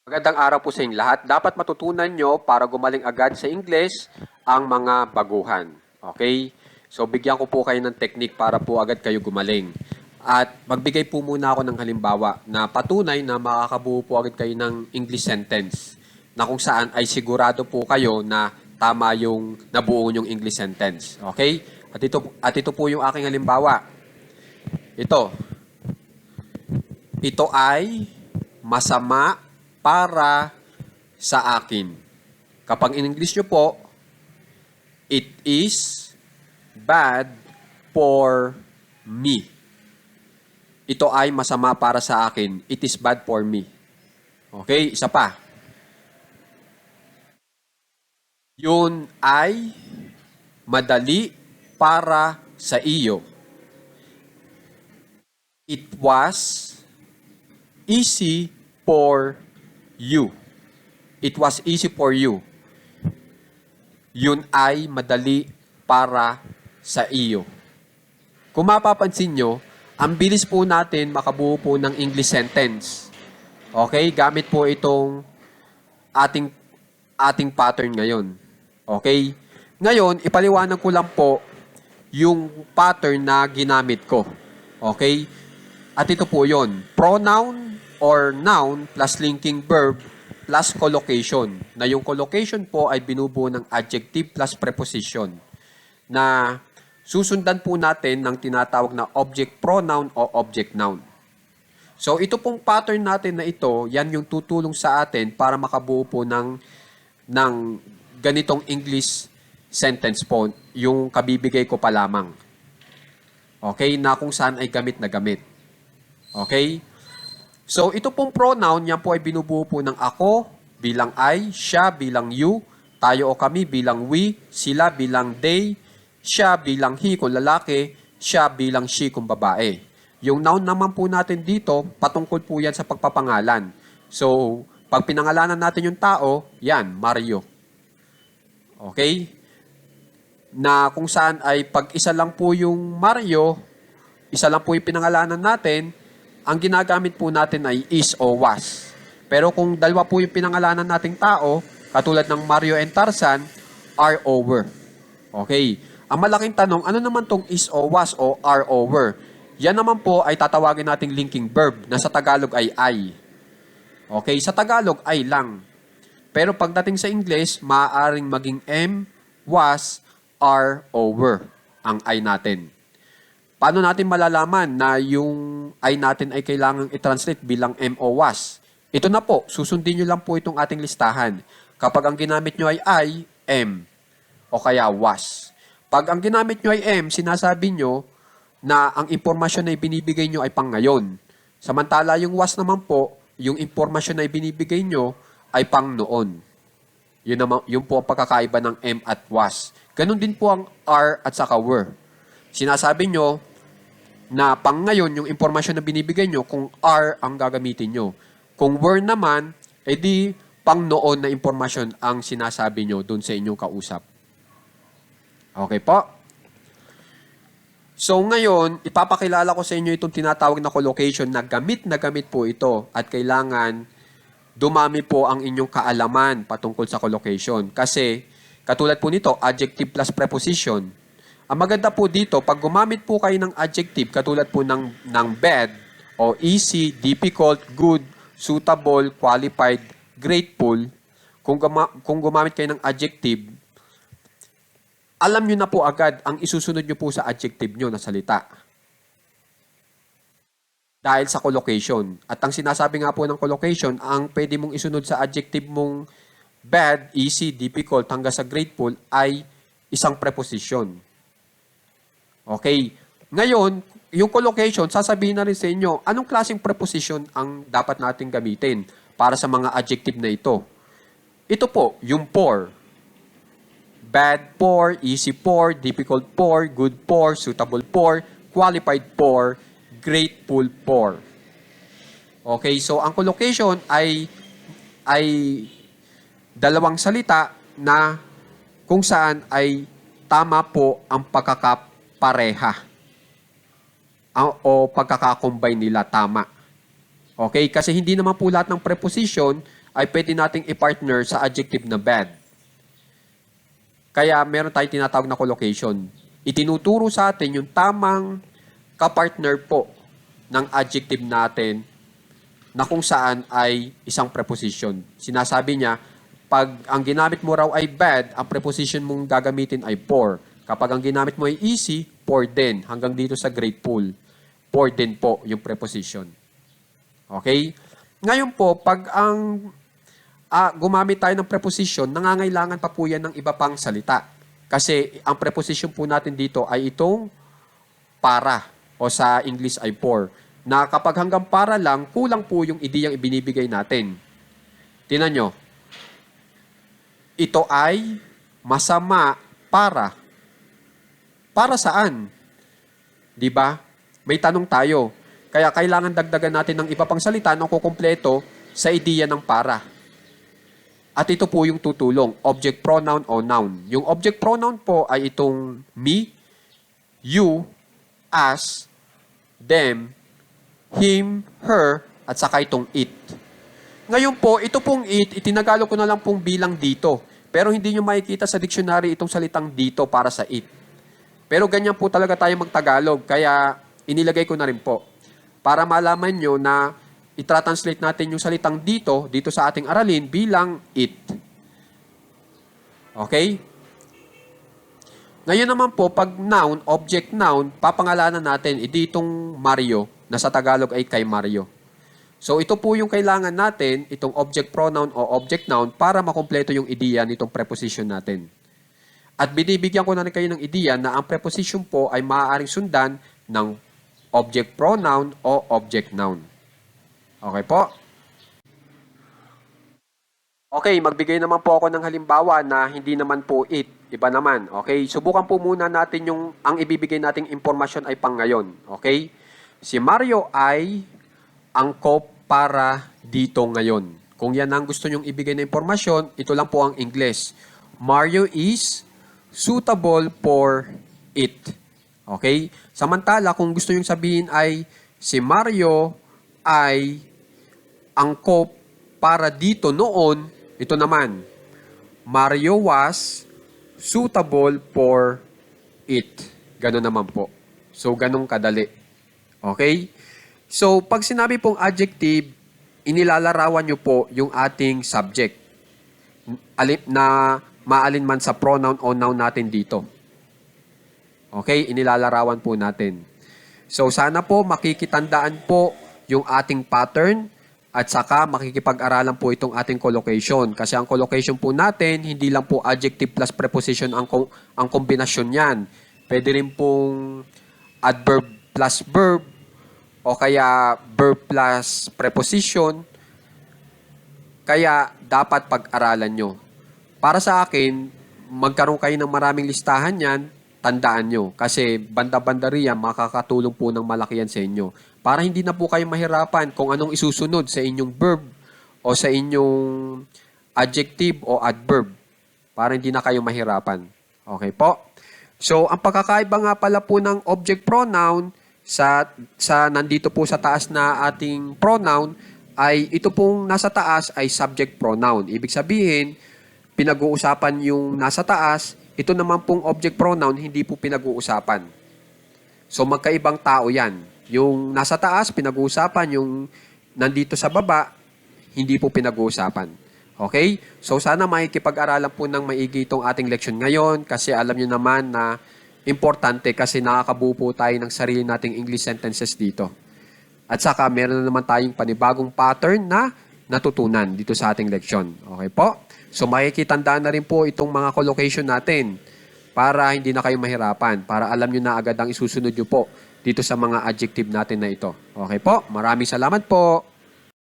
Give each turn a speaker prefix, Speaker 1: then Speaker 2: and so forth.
Speaker 1: Magandang araw po sa inyong lahat. Dapat matutunan nyo para gumaling agad sa English ang mga baguhan. Okay? So, bigyan ko po kayo ng technique para po agad kayo gumaling. At magbigay po muna ako ng halimbawa na patunay na makakabuo po agad kayo ng English sentence na kung saan ay sigurado po kayo na tama yung nabuo yung English sentence. Okay? At ito po yung aking halimbawa. Ito ay masama para sa akin. Kapag in English nyo po, it is bad for me. Ito ay masama para sa akin. It is bad for me. Okay, isa pa. Yun ay madali para sa iyo. It was easy for you. It was easy for you. Yun ay madali para sa iyo. Kung mapapansin nyo, ang bilis po natin makabuo po ng English sentence. Okay? Gamit po itong ating pattern ngayon. Okay? Ngayon, ipaliwanag ko lang po yung pattern na ginamit ko. Okay? At ito po yon. Pronoun or noun plus linking verb plus collocation. Na yung collocation po ay binubuo ng adjective plus preposition na susundan po natin ng tinatawag na object pronoun o object noun. So ito pong pattern natin na ito, yan yung tutulong sa atin para makabuo po ng ganitong English sentence po, yung kabibigay ko pa lamang. Okay, na kung saan ay gamit na gamit. Okay? So, ito pong pronoun, yan po ay binubuo po ng ako bilang I, siya bilang you, tayo o kami bilang we, sila bilang they, siya bilang he kung lalaki, siya bilang she kung babae. Yung noun naman po natin dito, patungkol po yan sa pagpapangalan. So, pag pinangalanan natin yung tao, yan, Mario. Okay? Na kung saan ay pag isa lang po yung Mario, isa lang po yung pinangalanan natin, ang ginagamit po natin ay is o was. Pero kung dalawa po yung pinangalanan nating tao, katulad ng Mario and Tarzan, are over. Okay. Ang malaking tanong, ano naman tong is o was o are over? Yan naman po ay tatawagin nating linking verb na sa Tagalog ay I. Okay, sa Tagalog ay lang. Pero pagdating sa English, maaaring maging am, was, are over ang I natin. Paano natin malalaman na yung I natin ay kailangang i-translate bilang am o was? Ito na po, susundin nyo lang po itong ating listahan. Kapag ang ginamit nyo ay I, am, o kaya was. Pag ang ginamit nyo ay am, sinasabi nyo na ang impormasyon na ibinibigay nyo ay pang ngayon. Samantala yung was naman po, yung impormasyon na ibinibigay nyo ay pang noon. Yun po ang pagkakaiba ng am at was. Ganon din po ang are at saka were. Sinasabi nyo na pang ngayon yung impormasyon na binibigay nyo kung are ang gagamitin nyo. Kung were naman, edi pang noon na impormasyon ang sinasabi nyo dun sa inyong kausap. Okay po? So ngayon, ipapakilala ko sa inyo itong tinatawag na collocation na gamit po ito at kailangan dumami po ang inyong kaalaman patungkol sa collocation. Kasi katulad po nito, adjective plus preposition. Ang maganda po dito, pag gumamit po kayo ng adjective, katulad po ng bad, o easy, difficult, good, suitable, qualified, grateful, kung gumamit kayo ng adjective, alam nyo na po agad ang isusunod nyo po sa adjective nyo na salita. Dahil sa collocation. At ang sinasabi nga po ng collocation, ang pwede mong isunod sa adjective mong bad, easy, difficult, hanggang sa grateful ay isang preposition. Okay. Ngayon, yung collocation, sasabihin na rin sa inyo, anong klaseng preposition ang dapat nating gamitin para sa mga adjective na ito? Ito po, yung for. Bad for, easy for, difficult for, good for, suitable for, qualified for, grateful for. Okay, so ang collocation ay dalawang salita na kung saan ay tama po ang pagkakapareha o pagkakakombine nila tama. Okay? Kasi hindi naman po lahat ng preposition ay pwede nating i-partner sa adjective na bad. Kaya meron tayong tinatawag na collocation. Itinuturo sa atin yung tamang kapartner po ng adjective natin na kung saan ay isang preposition. Sinasabi niya, pag ang ginamit mo raw ay bad, ang preposition mong gagamitin ay poor. Kapag ang ginamit mo ay easy, poor din. Hanggang dito sa grateful, poor din po yung preposition. Okay? Ngayon po, pag ang gumamit tayo ng preposition, nangangailangan pa po yan ng iba pang salita. Kasi ang preposition po natin dito ay itong para o sa English ay for. Na kapag hanggang para lang, kulang po yung ideyang ibinibigay natin. Tingnan nyo. Ito ay masama para. Para saan? Di ba? May tanong tayo. Kaya kailangan dagdagan natin ng iba pang salita na kukumpleto sa ideya ng para. At ito po yung tutulong, object pronoun o noun. Yung object pronoun po ay itong me, you, us, them, him, her, at saka itong it. Ngayon po, ito pong it, itinagalog ko na lang pong bilang dito. Pero hindi nyo makikita sa dictionary itong salitang dito para sa it. Pero ganyan po talaga tayo magtagalog, kaya inilagay ko na rin po. Para malaman nyo na i-translate natin yung salitang dito sa ating aralin bilang it. Okay? Ngayon naman po, pag noun, object noun, papangalanan natin, itong Mario, na sa Tagalog ay kay Mario. So ito po yung kailangan natin, itong object pronoun o object noun, para makumpleto yung ideya nitong preposition natin. At binibigyan ko na rin kayo ng ideya na ang preposition po ay maaaring sundan ng object pronoun o object noun. Okay po? Okay, magbigay naman po ako ng halimbawa na hindi naman po it. Iba naman. Okay? Subukan po muna natin ang ibibigay nating impormasyon ay pang ngayon. Okay? Si Mario ay angkop para dito ngayon. Kung yan ang gusto nyong ibigay na impormasyon, ito lang po ang English. Mario is suitable for it. Okay? Samantala, kung gusto nyong sabihin ay si Mario ay angkop para dito noon, ito naman, Mario was suitable for it. Ganun naman po. So, ganun kadali. Okay? So, pag sinabi pong adjective, inilalarawan nyo po yung ating subject na maalinman sa pronoun o noun natin dito. Okay? Inilalarawan po natin. So, sana po makikitandaan po yung ating pattern at saka makikipag-aralan po itong ating collocation. Kasi ang collocation po natin, hindi lang po adjective plus preposition ang kombinasyon yan. Pwede rin pong adverb plus verb o kaya verb plus preposition. Kaya dapat pag-aralan nyo. Para sa akin, magkaroon kayo ng maraming listahan yan, tandaan nyo. Kasi banda-banda riyan, makakatulong po ng malaki yan sa inyo. Para hindi na po kayo mahirapan kung anong isusunod sa inyong verb o sa inyong adjective o adverb. Para hindi na kayo mahirapan. Okay po? So, ang pagkakaiba nga pala po ng object pronoun sa nandito po sa taas na ating pronoun ay ito pong nasa taas ay subject pronoun. Ibig sabihin, pinag-uusapan yung nasa taas, ito naman pong object pronoun, hindi po pinag-uusapan. So, magkaibang tao yan. Yung nasa taas, pinag-uusapan. Yung nandito sa baba, hindi po pinag-uusapan. Okay? So, sana makikipag-aralan po ng maigi itong ating leksyon ngayon kasi alam nyo naman na importante kasi nakakabuo po tayo ng sarili nating English sentences dito. At saka, meron na naman tayong panibagong pattern na natutunan dito sa ating leksyon. Okay po? So, makikitandaan na rin po itong mga collocation natin para hindi na kayo mahirapan, para alam nyo na agad ang isusunod nyo po dito sa mga adjective natin na ito. Okay po? Maraming salamat po.